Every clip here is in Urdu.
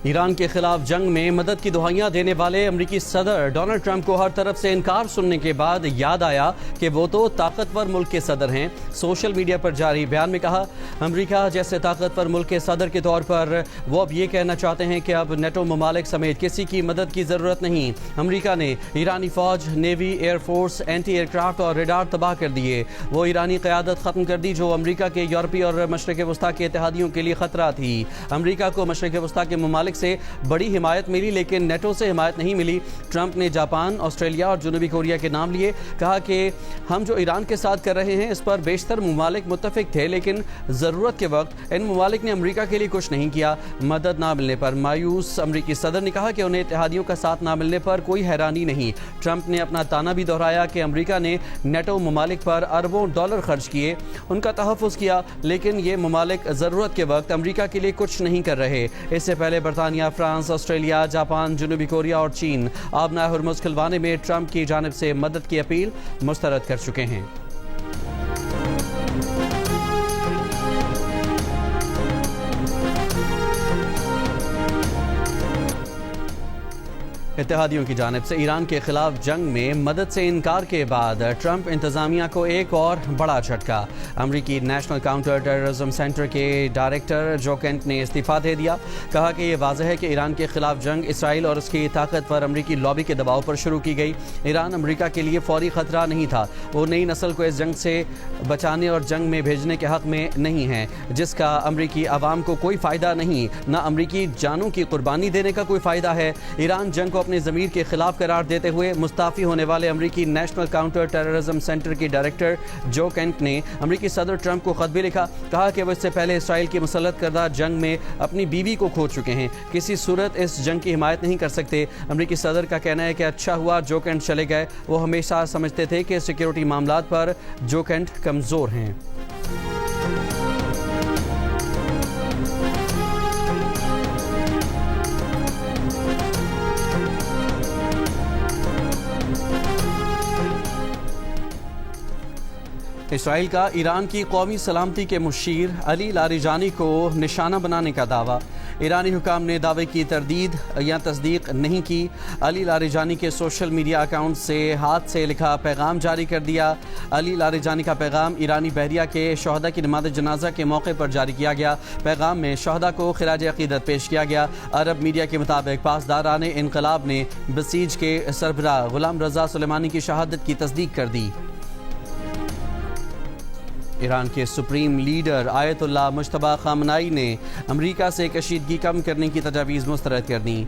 ایران کے خلاف جنگ میں مدد کی دہائیاں دینے والے امریکی صدر ڈونلڈ ٹرمپ کو ہر طرف سے انکار سننے کے بعد یاد آیا کہ وہ تو طاقتور ملک کے صدر ہیں۔ سوشل میڈیا پر جاری بیان میں کہا، امریکہ جیسے طاقتور ملک کے صدر کے طور پر وہ اب یہ کہنا چاہتے ہیں کہ اب نیٹو ممالک سمیت کسی کی مدد کی ضرورت نہیں۔ امریکہ نے ایرانی فوج، نیوی، ایئر فورس، اینٹی ایئر کرافٹ اور ریڈار تباہ کر دیے۔ وہ ایرانی قیادت ختم کر دی جو امریکہ کے یورپی اور مشرق وسطیٰ کے اتحادیوں کے لیے خطرہ تھی۔ امریکہ کو مشرق وسطیٰ کے ممالک سے بڑی حمایت ملی لیکن نیٹو سے حمایت نہیں ملی۔ ٹرمپ نے جاپان، آسٹریلیا اور جنوبی کوریا کے نام لیے، کہا کہ ہم جو ایران کے ساتھ کر رہے ہیں اس پر بیشتر ممالک متفق تھے لیکن ضرورت کے وقت ان ممالک نے امریکہ کے لیے کچھ نہیں کیا۔ مدد نہ ملنے پر مایوس امریکی صدر نے کہا کہ انہیں اتحادیوں کا ساتھ نہ ملنے پر کوئی حیرانی نہیں۔ ٹرمپ نے اپنا طعنہ بھی دہرایا کہ امریکہ نے نیٹو ممالک پر اربوں ڈالر خرچ کیے، ان کا تحفظ کیا، لیکن یہ ممالک ضرورت کے وقت امریکہ کے لیے کچھ نہیں کر رہے۔ اس سے پہلے برطانیہ، فرانس، آسٹریلیا، جاپان، جنوبی کوریا اور چین آبنائے ہرمز کھلوانے میں ٹرمپ کی جانب سے مدد کی اپیل مسترد کر چکے ہیں۔ اتحادیوں کی جانب سے ایران کے خلاف جنگ میں مدد سے انکار کے بعد ٹرمپ انتظامیہ کو ایک اور بڑا جھٹکا۔ امریکی نیشنل کاؤنٹر ٹیررزم سینٹر کے ڈائریکٹر جو کینٹ نے استعفیٰ دے دیا۔ کہا کہ یہ واضح ہے کہ ایران کے خلاف جنگ اسرائیل اور اس کی طاقتور امریکی لابی کے دباؤ پر شروع کی گئی۔ ایران امریکہ کے لیے فوری خطرہ نہیں تھا، وہ نئی نسل کو اس جنگ سے بچانے اور جنگ میں بھیجنے کے حق میں نہیں ہے جس کا امریکی عوام کو کوئی فائدہ نہیں، نہ امریکی جانوں کی قربانی دینے کا کوئی فائدہ ہے۔ ایران جنگ کو اپنے ضمیر کے خلاف قرار دیتے ہوئے مستعفی ہونے والے امریکی نیشنل کاؤنٹر ٹیررزم سینٹر کے ڈائریکٹر جو کینٹ نے امریکی صدر ٹرمپ کو خط بھی لکھا۔ کہا کہ وہ اس سے پہلے اسرائیل کی مسلط کردہ جنگ میں اپنی بیوی کو کھو چکے ہیں، کسی صورت اس جنگ کی حمایت نہیں کر سکتے۔ امریکی صدر کا کہنا ہے کہ اچھا ہوا جو کینٹ چلے گئے، وہ ہمیشہ سمجھتے تھے کہ سیکیورٹی معاملات پر جو کینٹ کمزور ہیں۔ اسرائیل کا ایران کی قومی سلامتی کے مشیر علی لاریجانی کو نشانہ بنانے کا دعویٰ۔ ایرانی حکام نے دعوے کی تردید یا تصدیق نہیں کی۔ علی لاریجانی کے سوشل میڈیا اکاؤنٹ سے ہاتھ سے لکھا پیغام جاری کر دیا۔ علی لاریجانی کا پیغام ایرانی بحریہ کے شہداء کی نماز جنازہ کے موقع پر جاری کیا گیا۔ پیغام میں شہداء کو خراج عقیدت پیش کیا گیا۔ عرب میڈیا کے مطابق پاسداران انقلاب نے بسیج کے سربراہ غلام رضا سلیمانی کی شہادت کی تصدیق کر دی۔ ایران کے سپریم لیڈر آیت اللہ مجتبی خامنائی نے امریکہ سے کشیدگی کم کرنے کی تجاویز مسترد کر دیں۔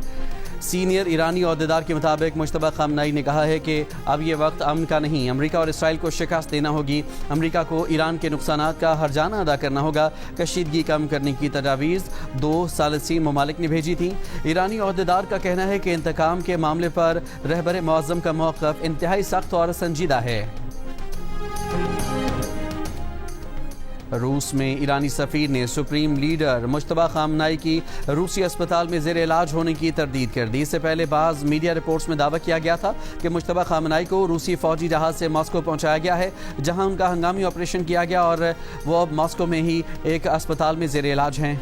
سینئر ایرانی عہدیدار کے مطابق مجتبی خامنائی نے کہا ہے کہ اب یہ وقت امن کا نہیں، امریکہ اور اسرائیل کو شکست دینا ہوگی، امریکہ کو ایران کے نقصانات کا ہرجانہ ادا کرنا ہوگا۔ کشیدگی کم کرنے کی تجاویز 2 ثالثین ممالک نے بھیجی تھیں۔ ایرانی عہدیدار کا کہنا ہے کہ انتقام کے معاملے پر رہبر معظم کا موقف انتہائی سخت اور سنجیدہ ہے۔ روس میں ایرانی سفیر نے سپریم لیڈر مجتبی خامنائی کی روسی اسپتال میں زیر علاج ہونے کی تردید کر دی۔ اس سے پہلے بعض میڈیا رپورٹس میں دعویٰ کیا گیا تھا کہ مجتبی خامنائی کو روسی فوجی جہاز سے ماسکو پہنچایا گیا ہے جہاں ان کا ہنگامی آپریشن کیا گیا اور وہ اب ماسکو میں ہی ایک اسپتال میں زیر علاج ہیں۔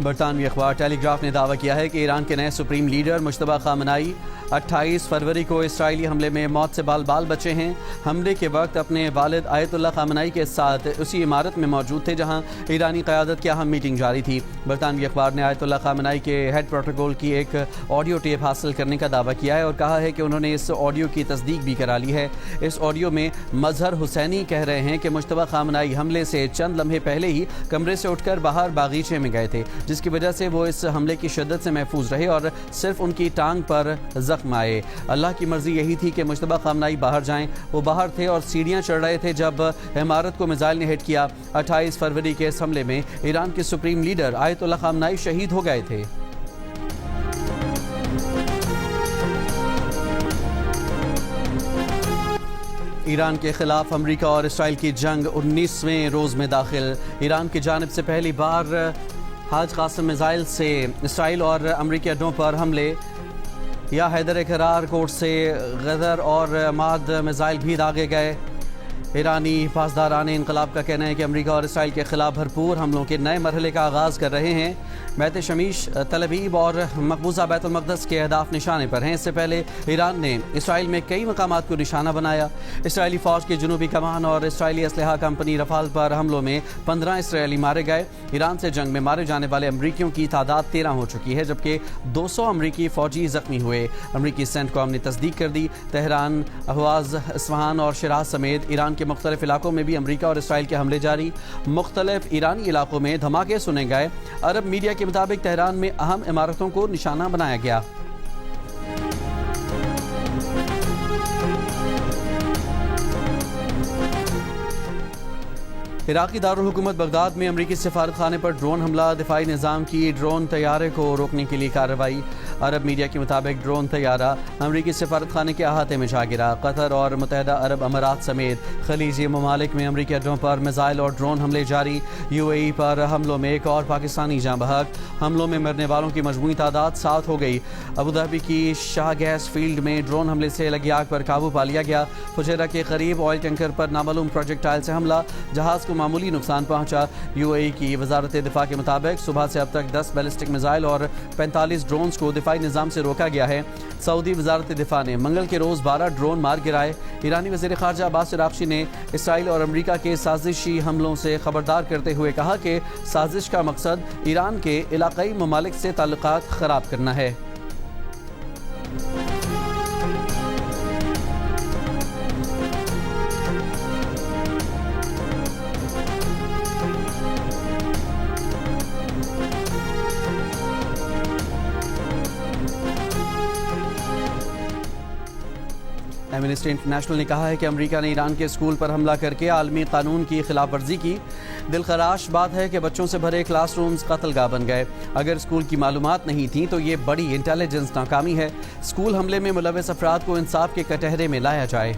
برطانوی اخبار ٹیلی گراف نے دعویٰ کیا ہے کہ ایران کے نئے سپریم لیڈر مجتبی خامنائی 28 فروری کو اسرائیلی حملے میں موت سے بال بچے ہیں۔ حملے کے وقت اپنے والد آیت اللہ خامنائی کے ساتھ اسی عمارت میں موجود تھے جہاں ایرانی قیادت کی اہم میٹنگ جاری تھی۔ برطانوی اخبار نے آیت اللہ خامنائی کے ہیڈ پروٹوکول کی ایک آڈیو ٹیپ حاصل کرنے کا دعویٰ کیا ہے اور کہا ہے کہ انہوں نے اس آڈیو کی تصدیق بھی کرا لی ہے۔ اس آڈیو میں مظہر حسینی کہہ رہے ہیں کہ مجتبی خامنائی حملے سے چند لمحے پہلے ہی کمرے سے اٹھ کر باہر باغیچے میں گئے تھے جس کی وجہ سے وہ اس حملے کی شدت سے محفوظ رہے اور صرف ان کی ٹانگ پر زخم آئے۔ اللہ کی مرضی یہی تھی کہ مجتبی خامنائی باہر جائیں۔ وہ باہر تھے اور سیڑھیاں چڑھ رہے تھے جب عمارت کو میزائل نے ہٹ کیا۔ 28 فروری کے اس حملے میں ایران کے سپریم لیڈر آیت اللہ خامنائی شہید ہو گئے تھے۔ ایران کے خلاف امریکہ اور اسرائیل کی جنگ 19ویں روز میں داخل۔ ایران کی جانب سے پہلی بار حاج قاسم میزائل سے اسرائیل اور امریکی اڈوں پر حملے۔ یا حیدر کرار کوٹ سے غدر اور ماد میزائل بھی داغے گئے۔ ایرانی پاسداران انقلاب کا کہنا ہے کہ امریکہ اور اسرائیل کے خلاف بھرپور حملوں کے نئے مرحلے کا آغاز کر رہے ہیں۔ بیت شمیش، تل ابیب اور مقبوضہ بیت المقدس کے اہداف نشانے پر ہیں۔ اس سے پہلے ایران نے اسرائیل میں کئی مقامات کو نشانہ بنایا۔ اسرائیلی فوج کے جنوبی کمان اور اسرائیلی اسلحہ کمپنی رفال پر حملوں میں 15 اسرائیلی مارے گئے۔ ایران سے جنگ میں مارے جانے والے امریکیوں کی تعداد 13 ہو چکی ہے، جبکہ 200 امریکی فوجی زخمی ہوئے۔ امریکی سینٹ کوم نے تصدیق کر دی۔ تہران، اہواز، اصفہان اور شیراز سمیت ایران کے مختلف علاقوں میں بھی امریکہ اور اسرائیل کے حملے جاری۔ مختلف ایرانی علاقوں میں دھماکے سنے گئے۔ عرب میڈیا کے مطابق تہران میں اہم عمارتوں کو نشانہ بنایا گیا۔ عراقی دارالحکومت بغداد میں امریکی سفارت خانے پر ڈرون حملہ، دفاعی نظام کی ڈرون طیارے کو روکنے کے لیے کارروائی۔ عرب میڈیا کے مطابق ڈرون طیارہ امریکی سفارت خانے کے احاطے میں جا گرا۔ قطر اور متحدہ عرب امارات سمیت خلیجی ممالک میں امریکی اڈوں پر میزائل اور ڈرون حملے جاری۔ یو اے ای پر حملوں میں ایک اور پاکستانی جاں بحق۔ حملوں میں مرنے والوں کی مجموعی تعداد 7 ہو گئی۔ ابوظہبی کی شاہ گیس فیلڈ میں ڈرون حملے سے لگی آگ پر قابو پا لیا گیا۔ فجیرہ کے قریب آئل ٹینکر پر نامعلوم پروجیکٹائل سے حملہ، جہاز کو معمولی نقصان پہنچا۔ یو اے ای کی وزارت دفاع کے مطابق صبح سے اب تک 10 بیلسٹک میزائل اور 45 ڈرونز کو دفاعی نظام سے روکا گیا ہے۔ سعودی وزارت دفاع نے منگل کے روز 12 ڈرون مار گرائے۔ ایرانی وزیر خارجہ عباس عراقچی نے اسرائیل اور امریکہ کے سازشی حملوں سے خبردار کرتے ہوئے کہا کہ سازش کا مقصد ایران کے علاقائی ممالک سے تعلقات خراب کرنا ہے۔ ایمنسٹی انٹرنیشنل نے کہا ہے کہ امریکہ نے ایران کے اسکول پر حملہ کر کے عالمی قانون کی خلاف ورزی کی۔ دلخراش بات ہے کہ بچوں سے بھرے کلاس رومز قتل گاہ بن گئے۔ اگر اسکول کی معلومات نہیں تھیں تو یہ بڑی انٹیلیجنس ناکامی ہے۔ اسکول حملے میں ملوث افراد کو انصاف کے کٹہرے میں لایا جائے۔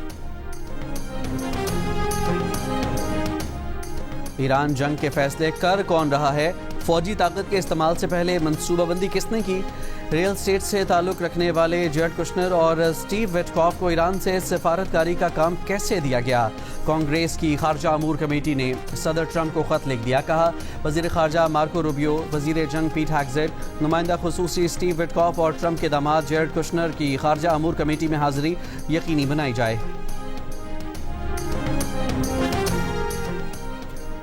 ایران جنگ کے فیصلے کر کون رہا ہے؟ فوجی طاقت کے استعمال سے پہلے منصوبہ بندی کس نے کی؟ ریل اسٹیٹ سے تعلق رکھنے والے جیرڈ کشنر اور اسٹیو ویٹکاف کو ایران سے سفارتکاری کا کام کیسے دیا گیا؟ کانگریس کی خارجہ امور کمیٹی نے صدر ٹرمپ کو خط لکھ دیا۔ کہا وزیر خارجہ مارکو روبیو، وزیر جنگ پیٹ ہیگزیٹ، نمائندہ خصوصی اسٹیو ویٹکاف اور ٹرمپ کے داماد جیرڈ کشنر کی خارجہ امور کمیٹی میں حاضری یقینی بنائی جائے۔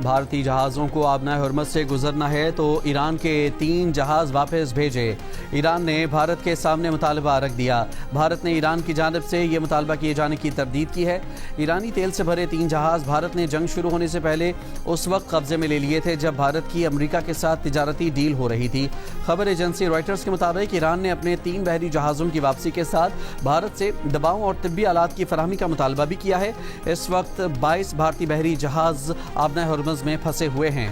بھارتی جہازوں کو آبنائے حرمت سے گزرنا ہے تو ایران کے 3 جہاز واپس بھیجے۔ ایران نے بھارت کے سامنے مطالبہ رکھ دیا۔ بھارت نے ایران کی جانب سے یہ مطالبہ کیے جانے کی تردید کی ہے۔ ایرانی تیل سے بھرے 3 جہاز بھارت نے جنگ شروع ہونے سے پہلے اس وقت قبضے میں لے لیے تھے جب بھارت کی امریکہ کے ساتھ تجارتی ڈیل ہو رہی تھی۔ خبر ایجنسی رائٹرز کے مطابق ایران نے اپنے 3 بحری جہازوں کی واپسی کے ساتھ بھارت سے دباؤ اور طبی آلات کی فراہمی کا مطالبہ بھی کیا ہے۔ اس وقت 22 بھارتی بحری جہاز آبنائے حرمز میں پھنسے ہوئے ہیں۔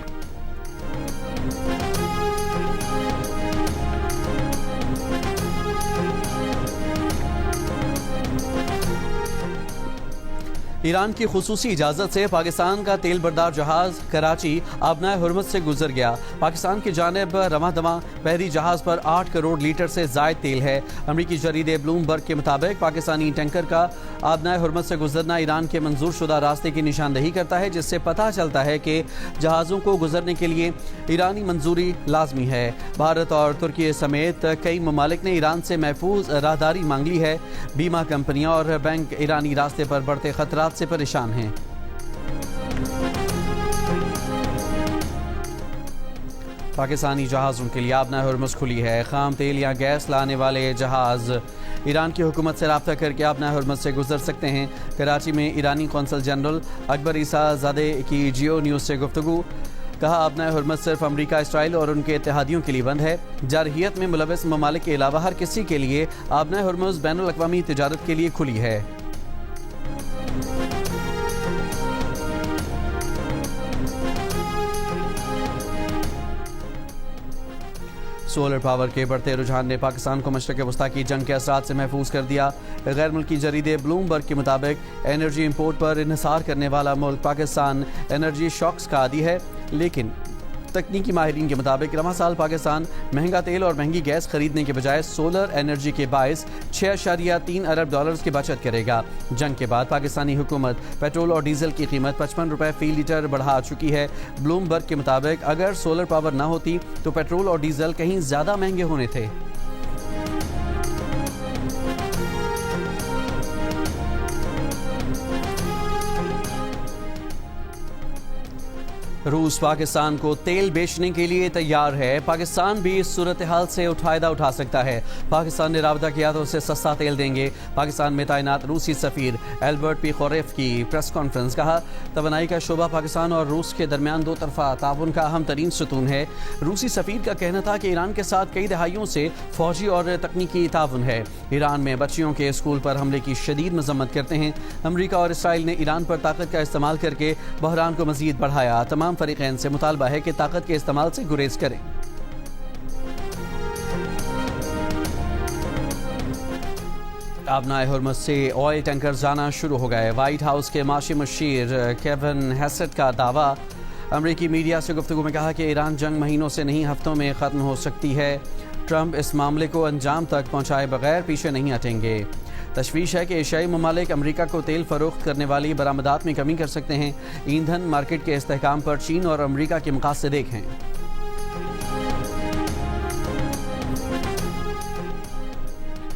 ایران کی خصوصی اجازت سے پاکستان کا تیل بردار جہاز کراچی آبنائے حرمت سے گزر گیا۔ پاکستان کی جانب رواں دواں بحری جہاز پر 8 کروڑ لیٹر سے زائد تیل ہے۔ امریکی جریدے بلومبرگ کے مطابق پاکستانی ٹینکر کا آبنائے حرمت سے گزرنا ایران کے منظور شدہ راستے کی نشاندہی کرتا ہے، جس سے پتہ چلتا ہے کہ جہازوں کو گزرنے کے لیے ایرانی منظوری لازمی ہے۔ بھارت اور ترکی سمیت کئی ممالک نے ایران سے محفوظ راہداری مانگ لی ہے۔ بیمہ کمپنیاں اور بینک ایرانی راستے پر بڑھتے خطرات سے پریشان ہیں۔ پاکستانی جہازوں کے لیے آبنائے حرمز کھلی ہے۔ خام تیل یا گیس لانے والے جہاز ایران کی حکومت سے رابطہ کر کے آبنائے حرمز سے گزر سکتے ہیں۔ کراچی میں ایرانی قونصل جنرل اکبر عیسیٰ زادے کی جیو نیوز سے گفتگو۔ کہا آبنائے حرمت صرف امریکہ، اسرائیل اور ان کے اتحادیوں کے لیے بند ہے۔ جارحیت میں ملوث ممالک کے علاوہ ہر کسی کے لیے آبنائے حرمز بین الاقوامی تجارت کے لیے کھلی ہے۔ سولر پاور کے بڑھتے رجحان نے پاکستان کو مشرق وسطیٰ کی جنگ کے اثرات سے محفوظ کر دیا۔ غیر ملکی جریدے بلومبرگ کے مطابق انرجی امپورٹ پر انحصار کرنے والا ملک پاکستان انرجی شاکس کا عادی ہے، لیکن تکنیکی ماہرین کے مطابق رواں سال پاکستان مہنگا تیل اور مہنگی گیس خریدنے کے بجائے سولر انرجی کے باعث 6.3 ارب ڈالرز کی بچت کرے گا۔ جنگ کے بعد پاکستانی حکومت پیٹرول اور ڈیزل کی قیمت 55 روپے فی لیٹر بڑھا چکی ہے۔ بلومبرگ کے مطابق اگر سولر پاور نہ ہوتی تو پیٹرول اور ڈیزل کہیں زیادہ مہنگے ہونے تھے۔ روس پاکستان کو تیل بیچنے کے لیے تیار ہے۔ پاکستان بھی اس صورتحال سے فائدہ اٹھا سکتا ہے۔ پاکستان نے رابطہ کیا تو اسے سستا تیل دیں گے۔ پاکستان میں تعینات روسی سفیر البرٹ پی خوریف کی پریس کانفرنس، کہا توانائی کا شعبہ پاکستان اور روس کے درمیان دو طرفہ تعاون کا اہم ترین ستون ہے۔ روسی سفیر کا کہنا تھا کہ ایران کے ساتھ کئی دہائیوں سے فوجی اور تکنیکی تعاون ہے۔ ایران میں بچیوں کے اسکول پر حملے کی شدید مذمت کرتے ہیں۔ امریکہ اور اسرائیل نے ایران پر طاقت کا استعمال کر کے بحران کو مزید بڑھایا۔ تمام فریقین سے مطالبہ ہے کہ طاقت کے استعمال سے گریز کریں۔ آبنائے ہرمز سے آئل ٹینکر جانا شروع ہو گئے۔ وائٹ ہاؤس کے معاشی مشیر کیون ہیسٹ کا دعویٰ۔ امریکی میڈیا سے گفتگو میں کہا کہ ایران جنگ مہینوں سے نہیں ہفتوں میں ختم ہو سکتی ہے۔ ٹرمپ اس معاملے کو انجام تک پہنچائے بغیر پیچھے نہیں ہٹیں گے۔ تشویش ہے کہ ایشیائی ممالک امریکہ کو تیل فروخت کرنے والی برآمدات میں کمی کر سکتے ہیں۔ ایندھن مارکیٹ کے استحکام پر چین اور امریکہ کے مقاصد ایک ہیں۔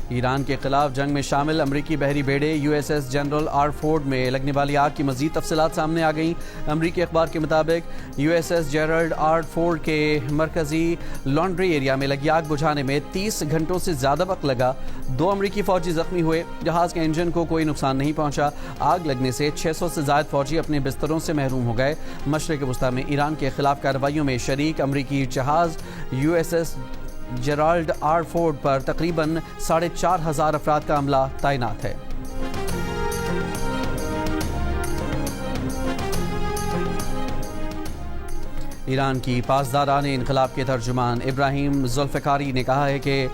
ایران کے خلاف جنگ میں شامل امریکی بحری بیڑے U S S general R Ford میں لگنے والی آگ کی مزید تفصیلات سامنے آ گئیں۔ امریکی اخبار کے مطابق U S S Gerald R Ford کے مرکزی لانڈری ایریا میں لگی آگ بجھانے میں 30 گھنٹوں سے زیادہ وقت لگا۔ 2 امریکی فوجی زخمی ہوئے۔ جہاز کے انجن کو کوئی نقصان نہیں پہنچا۔ آگ لگنے سے 600 سے زائد فوجی اپنے بستروں سے محروم ہو گئے۔ مشرق وسطی میں ایران کے خلاف کارروائیوں میں شریک امریکی جہاز U S S Gerald R Ford پر تقریباً 4,500 افراد کا عملہ تعینات ہے۔ ایران کی پاسداران انقلاب کے ترجمان ابراہیم ذوالفقاری نے کہا ہے کہ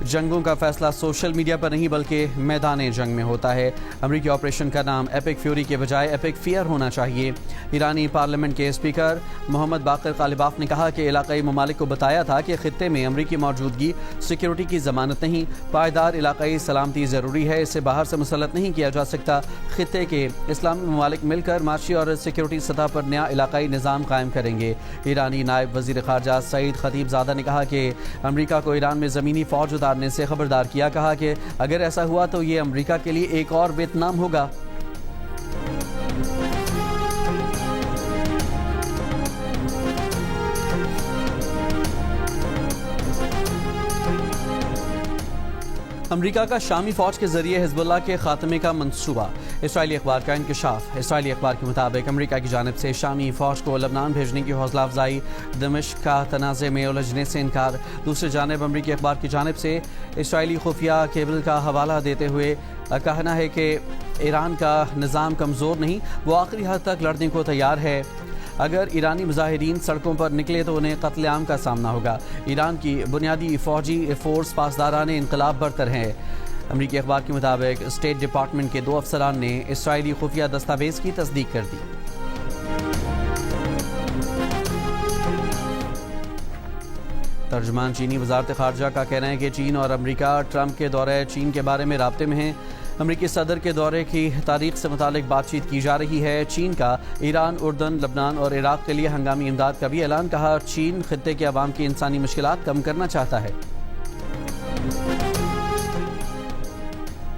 جنگوں کا فیصلہ سوشل میڈیا پر نہیں بلکہ میدان جنگ میں ہوتا ہے۔ امریکی آپریشن کا نام ایپک فیوری کے بجائے ایپک فیئر ہونا چاہیے۔ ایرانی پارلیمنٹ کے اسپیکر محمد باقر غالباف نے کہا کہ علاقائی ممالک کو بتایا تھا کہ خطے میں امریکی موجودگی سیکیورٹی کی ضمانت نہیں، پائیدار علاقائی سلامتی ضروری ہے، اسے باہر سے مسلط نہیں کیا جا سکتا۔ خطے کے اسلامی ممالک مل کر معاشی اور سیکیورٹی سطح پر نیا علاقائی نظام قائم کریں گے۔ ایرانی نائب وزیر خارجہ سعید خطیب زادہ نے کہا کہ امریکہ کو ایران میں زمینی فوج اتارنے سے خبردار کیا۔ کہا کہ اگر ایسا ہوا تو یہ امریکہ کے لیے ایک اور ویتنام ہوگا۔ امریکہ کا شامی فوج کے ذریعے حزب اللہ کے خاتمے کا منصوبہ۔ اسرائیلی اخبار کا انکشاف۔ اسرائیلی اخبار کے مطابق امریکہ کی جانب سے شامی فوج کو لبنان بھیجنے کی حوصلہ افزائی، دمشق کا تنازع میں الجھنے سے انکار۔ دوسری جانب امریکی اخبار کی جانب سے اسرائیلی خفیہ کیبل کا حوالہ دیتے ہوئے کہنا ہے کہ ایران کا نظام کمزور نہیں، وہ آخری حد تک لڑنے کو تیار ہے۔ اگر ایرانی مظاہرین سڑکوں پر نکلے تو انہیں قتل عام کا سامنا ہوگا۔ ایران کی بنیادی فوجی فورس پاسداران انقلاب برتر ہے۔ امریکی اخبار کے مطابق اسٹیٹ ڈپارٹمنٹ کے 2 افسران نے اسرائیلی خفیہ دستاویز کی تصدیق کر دی۔ ترجمان چینی وزارت خارجہ کا کہنا ہے کہ چین اور امریکہ ٹرمپ کے دورہ چین کے بارے میں رابطے میں ہیں۔ امریکی صدر کے دورے کی تاریخ سے متعلق بات چیت کی جا رہی ہے۔ چین کا ایران، اردن، لبنان اور عراق کے لیے ہنگامی امداد کا بھی اعلان۔ کہا چین خطے کے عوام کی انسانی مشکلات کم کرنا چاہتا ہے۔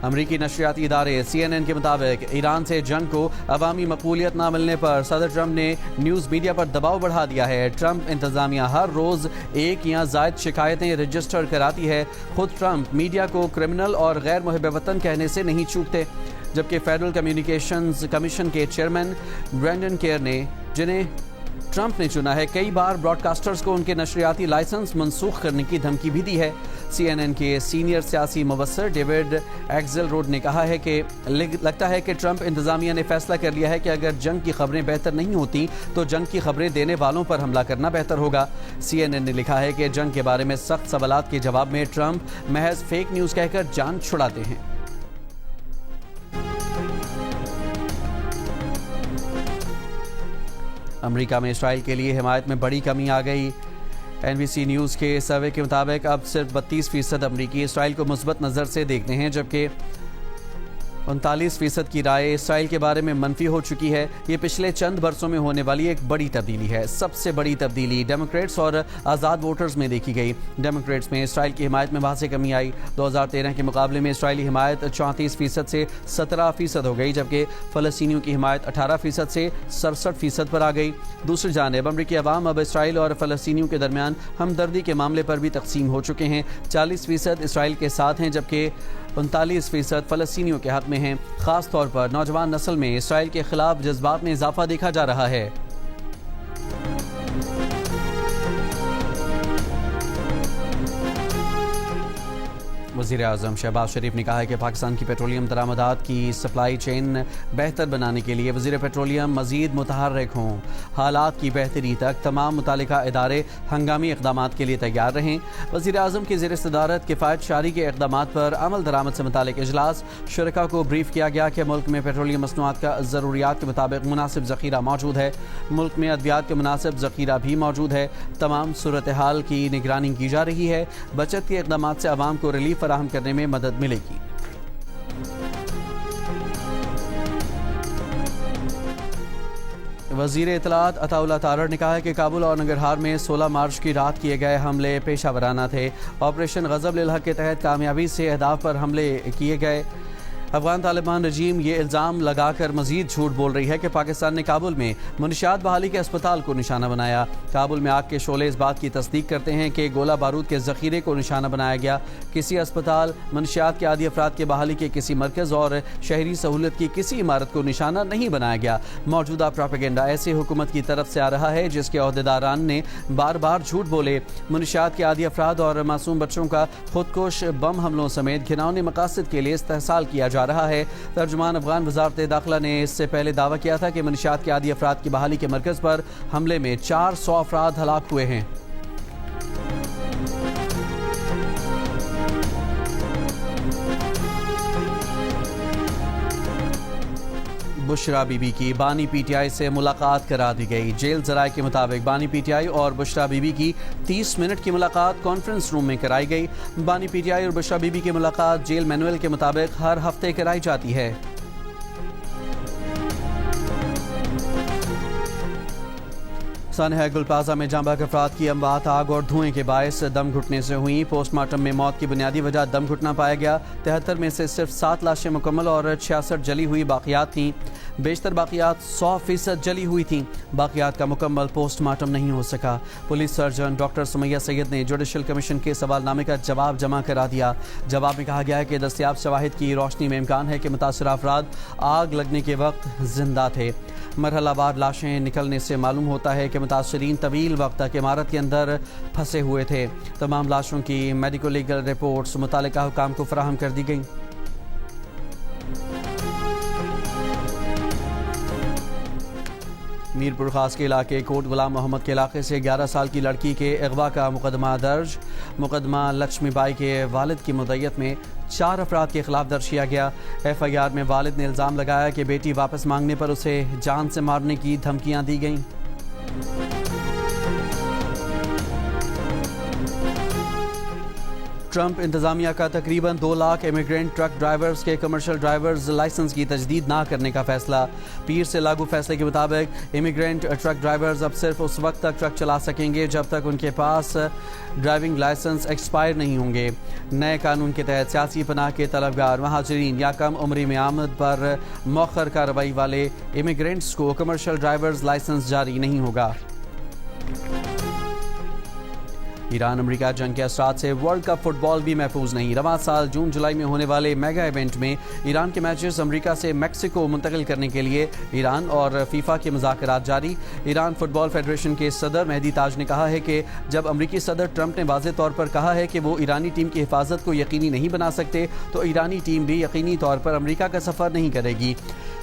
امریکی نشریاتی ادارے CNN کے مطابق ایران سے جنگ کو عوامی مقبولیت نہ ملنے پر صدر ٹرمپ نے نیوز میڈیا پر دباؤ بڑھا دیا ہے۔ ٹرمپ انتظامیہ ہر روز 1 یا زائد شکایتیں رجسٹر کراتی ہے۔ خود ٹرمپ میڈیا کو کرمنل اور غیر محب وطن کہنے سے نہیں چوکتے، جبکہ فیڈرل کمیونیکیشنز کمیشن کے چیئرمین برینڈن کیئر نے، جنہیں ٹرمپ نے چنا ہے، کئی بار براڈ کاسٹرز کو ان کے نشریاتی لائسنس منسوخ کرنے کی دھمکی بھی دی ہے۔ CNN کے سینئر سیاسی مبصر ڈیوڈ ایگزل روڈ نے کہا ہے کہ لگتا ہے کہ ٹرمپ انتظامیہ نے فیصلہ کر لیا ہے کہ اگر جنگ کی خبریں بہتر نہیں ہوتی تو جنگ کی خبریں دینے والوں پر حملہ کرنا بہتر ہوگا۔ CNN نے لکھا ہے کہ جنگ کے بارے میں سخت سوالات کے جواب میں ٹرمپ محض فیک نیوز کہہ کر جان چھڑاتے ہیں۔ امریکہ میں اسرائیل کے لیے حمایت میں بڑی کمی آ گئی۔ NBC نیوز کے سروے کے مطابق اب صرف 32% امریکی اسرائیل کو مثبت نظر سے دیکھتے ہیں، جبکہ 39% کی رائے اسرائیل کے بارے میں منفی ہو چکی ہے۔ یہ پچھلے چند برسوں میں ہونے والی ایک بڑی تبدیلی ہے۔ سب سے بڑی تبدیلی ڈیموکریٹس اور آزاد ووٹرز میں دیکھی گئی۔ ڈیموکریٹس میں اسرائیل کی حمایت میں واضح کمی آئی۔ 2013 کے مقابلے میں اسرائیلی حمایت 34% سے 17% ہو گئی، جبکہ فلسطینیوں کی حمایت 18% سے 67% پر آ گئی۔ دوسری جانب امریکی عوام اب اسرائیل اور فلسطینیوں کے درمیان ہمدردی کے معاملے پر بھی تقسیم ہو چکے ہیں۔ 40% اسرائیل کے ساتھ ہیں، جبکہ 39% فلسطینیوں کے حق میں ہیں۔ خاص طور پر نوجوان نسل میں اسرائیل کے خلاف جذبات میں اضافہ دیکھا جا رہا ہے۔ وزیر اعظم شہباز شریف نے کہا ہے کہ پاکستان کی پیٹرولیم درآمدات کی سپلائی چین بہتر بنانے کے لیے وزیر پیٹرولیم مزید متحرک ہوں۔ حالات کی بہتری تک تمام متعلقہ ادارے ہنگامی اقدامات کے لیے تیار رہیں۔ وزیر اعظم کی زیر صدارت کفایت شعاری کے اقدامات پر عمل درآمد سے متعلق اجلاس، شرکاء کو بریف کیا گیا کہ ملک میں پیٹرولیم مصنوعات کا ضروریات کے مطابق مناسب ذخیرہ موجود ہے۔ ملک میں ادویات کا مناسب ذخیرہ بھی موجود ہے۔ تمام صورتحال کی نگرانی کی جا رہی ہے۔ بچت کے اقدامات سے عوام کو ریلیف فراہم کرنے میں مدد ملے گی۔ وزیر اطلاعات عطا اللہ تارڑ نے کہا ہے کہ کابل اور ننگرہار میں 16 مارچ کی رات کیے گئے حملے پیشہ ورانہ تھے۔ آپریشن غضب للحق کے تحت کامیابی سے اہداف پر حملے کیے گئے۔ افغان طالبان رجیم یہ الزام لگا کر مزید جھوٹ بول رہی ہے کہ پاکستان نے کابل میں منشیات بحالی کے اسپتال کو نشانہ بنایا۔ کابل میں آگ کے شعلے اس بات کی تصدیق کرتے ہیں کہ گولہ بارود کے ذخیرے کو نشانہ بنایا گیا۔ کسی اسپتال، منشیات کے عادی افراد کے بحالی کے کسی مرکز اور شہری سہولت کی کسی عمارت کو نشانہ نہیں بنایا گیا۔ موجودہ پروپیگنڈا ایسے حکومت کی طرف سے آ رہا ہے جس کے عہدیداران نے بار بار جھوٹ بولے۔ منشیات کے عادی افراد اور معصوم بچوں کا خودکش بم حملوں سمیت گھناؤنے مقاصد کے لیے استحصال کیا جا رہا ہے۔ ترجمان افغان وزارت داخلہ نے اس سے پہلے دعویٰ کیا تھا کہ منشیات کے عادی افراد کی بحالی کے مرکز پر حملے میں 400 افراد ہلاک ہوئے ہیں۔ بشرا بی بی کی بانی پی ٹی آئی سے ملاقات کرا دی گئی۔ جیل ذرائع کے مطابق بانی پی ٹی آئی اور بشرا بی بی کی 30 منٹ کی ملاقات کانفرنس روم میں کرائی گئی۔ بانی پی ٹی آئی اور بشرا بی بی کی ملاقات جیل مینول کے مطابق ہر ہفتے کرائی جاتی ہے۔ سانحہ گل پلازہ میں جاں بحق افراد کی اموات آگ اور دھوئیں کے باعث دم گھٹنے سے ہوئیں۔ پوسٹ مارٹم میں موت کی بنیادی وجہ دم گھٹنا پایا گیا۔ 73 میں سے صرف 7 لاشیں مکمل اور 66 جلی ہوئی باقیات تھیں۔ بیشتر باقیات 100% جلی ہوئی تھیں۔ باقیات کا مکمل پوسٹ مارٹم نہیں ہو سکا۔ پولیس سرجن ڈاکٹر سمیہ سید نے جوڈیشل کمیشن کے سوال نامے کا جواب جمع کرا دیا۔ جواب میں کہا گیا ہے کہ دستیاب شواہد کی روشنی میں امکان ہے کہ متاثرہ افراد آگ لگنے کے وقت زندہ تھے۔ مرحلہ وار لاشیں نکلنے سے معلوم ہوتا ہے کہ متاثرین طویل وقت تک عمارت کے اندر پھنسے ہوئے تھے۔ تمام لاشوں کی میڈیکل لیگل رپورٹس متعلقہ حکام کو فراہم کر دی گئیں۔ میرپور خاص کے علاقے کوٹ غلام محمد کے علاقے سے 11 سال کی لڑکی کے اغوا کا مقدمہ درج۔ مقدمہ لکشمی بائی کے والد کی مدعیت میں 4 افراد کے خلاف درج کیا گیا۔ FIR میں والد نے الزام لگایا کہ بیٹی واپس مانگنے پر اسے جان سے مارنے کی دھمکیاں دی گئیں۔ ٹرمپ انتظامیہ کا تقریباً 2 لاکھ امیگرینٹ ٹرک ڈرائیورز کے کمرشل ڈرائیورز لائسنس کی تجدید نہ کرنے کا فیصلہ۔ پیر سے لاگو فیصلے کے مطابق امیگرینٹ ٹرک ڈرائیورز اب صرف اس وقت تک ٹرک چلا سکیں گے جب تک ان کے پاس ڈرائیونگ لائسنس ایکسپائر نہیں ہوں گے۔ نئے قانون کے تحت سیاسی پناہ کے طلبگار، مہاجرین یا کم عمری میں آمد پر مؤخر کارروائی والے امیگرینٹس کو کمرشل ڈرائیورز لائسنس جاری نہیں ہوگا۔ ایران امریکہ جنگ کے اثرات سے ورلڈ کپ فٹ بال بھی محفوظ نہیں۔ رواں سال جون جولائی میں ہونے والے میگا ایونٹ میں ایران کے میچز امریکہ سے میکسیکو منتقل کرنے کے لیے ایران اور فیفا کے مذاکرات جاری۔ ایران فٹ بال فیڈریشن کے صدر مہدی تاج نے کہا ہے کہ جب امریکی صدر ٹرمپ نے واضح طور پر کہا ہے کہ وہ ایرانی ٹیم کی حفاظت کو یقینی نہیں بنا سکتے تو ایرانی ٹیم بھی یقینی طور پر امریکہ کا سفر نہیں کرے گی۔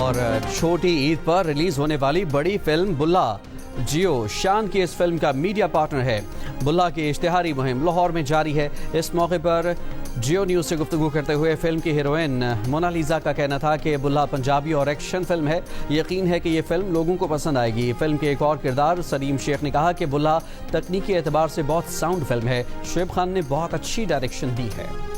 اور چھوٹی عید پر ریلیز ہونے والی بڑی فلم بلا جیو شان کی اس فلم کا میڈیا پارٹنر ہے۔ بلا کی اشتہاری مہم لاہور میں جاری ہے۔ اس موقع پر جیو نیوز سے گفتگو کرتے ہوئے فلم کی ہیروئن مونالیزا کا کہنا تھا کہ بلا پنجابی اور ایکشن فلم ہے، یقین ہے کہ یہ فلم لوگوں کو پسند آئے گی۔ فلم کے ایک اور کردار سلیم شیخ نے کہا کہ بلا تکنیکی اعتبار سے بہت ساؤنڈ فلم ہے، شعیب خان نے بہت اچھی ڈائریکشن دی ہے۔